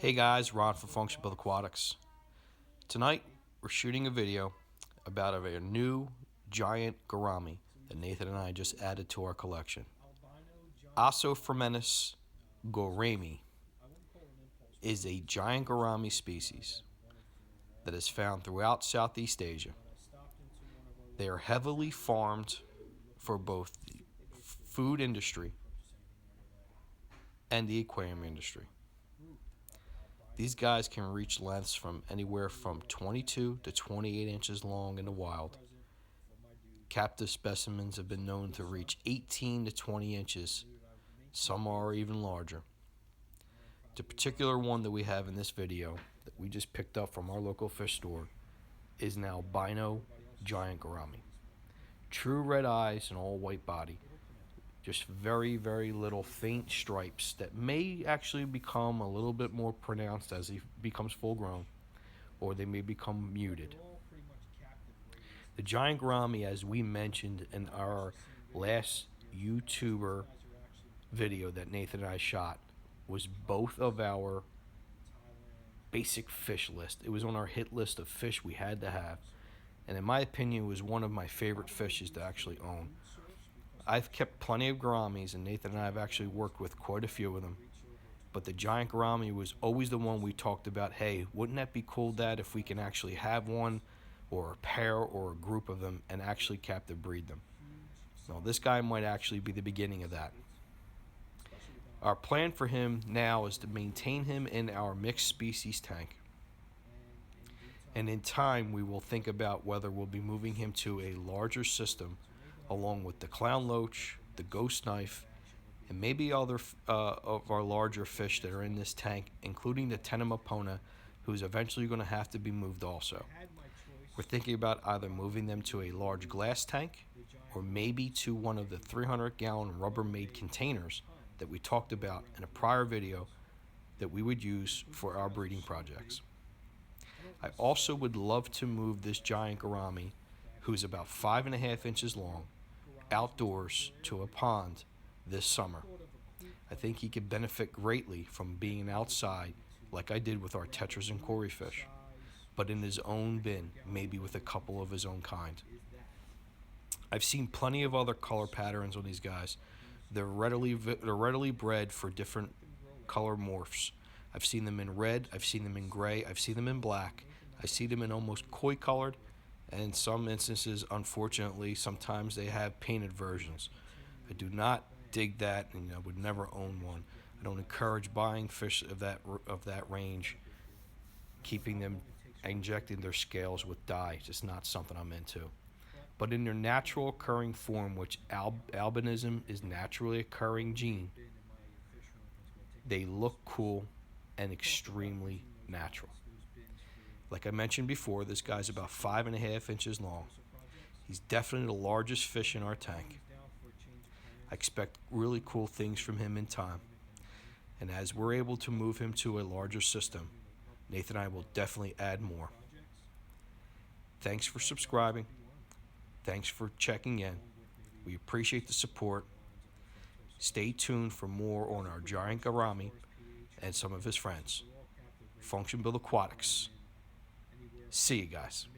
Hey guys, Ron from FunctionBuilt-Aquatics. Tonight we're shooting a video about a new giant gourami that Nathan and I just added to our collection. Osphronemus Goramy is a giant gourami species that is found throughout Southeast Asia. They are heavily farmed for both the food industry and the aquarium industry. These guys can reach lengths from anywhere from 22 to 28 inches long in the wild. Captive specimens have been known to reach 18 to 20 inches. Some are even larger. The particular one that we have in this video that we just picked up from our local fish store is an albino giant gourami. True red eyes and all white body. Just very, very little faint stripes that may actually become a little bit more pronounced as he becomes full grown, or they may become muted. The giant gourami, as we mentioned in our last YouTuber video that Nathan and I shot, was both of our basic fish list. It was on our hit list of fish we had to have, and in my opinion, it was one of my favorite fishes to actually own. I've kept plenty of gouramis, and Nathan and I have actually worked with quite a few of them. But the giant gourami was always the one we talked about. Hey, wouldn't that be cool, Dad, if we can actually have one or a pair or a group of them and actually captive breed them? Well, this guy might actually be the beginning of that. Our plan for him now is to maintain him in our mixed species tank. And in time, we will think about whether we'll be moving him to a larger system along with the clown loach, the ghost knife, and maybe other of our larger fish that are in this tank, including the Tenemapona, who's eventually going to have to be moved also. We're thinking about either moving them to a large glass tank or maybe to one of the 300-gallon Rubbermaid containers that we talked about in a prior video that we would use for our breeding projects. I also would love to move this giant gourami, who's about 5.5 inches long, outdoors to a pond this summer. I think he could benefit greatly from being outside like I did with our tetras and koi fish, but in his own bin, maybe with a couple of his own kind. I've seen plenty of other color patterns on these guys. They're readily bred for different color morphs. I've seen them in red, I've seen them in gray, I've seen them in black, I see them in almost koi colored, and in some instances, unfortunately, sometimes they have painted versions. I do not dig that, and I would never own one. I don't encourage buying fish of that range, keeping them, injecting their scales with dye. It's just not something I'm into. But in their natural occurring form, which albinism is naturally occurring gene, they look cool and extremely natural. Like I mentioned before, this guy's about 5.5 inches long. He's definitely the largest fish in our tank. I expect really cool things from him in time. And as we're able to move him to a larger system, Nathan and I will definitely add more. Thanks for subscribing. Thanks for checking in. We appreciate the support. Stay tuned for more on our giant gourami and some of his friends. FunctionBuilt-Aquatics. See you guys.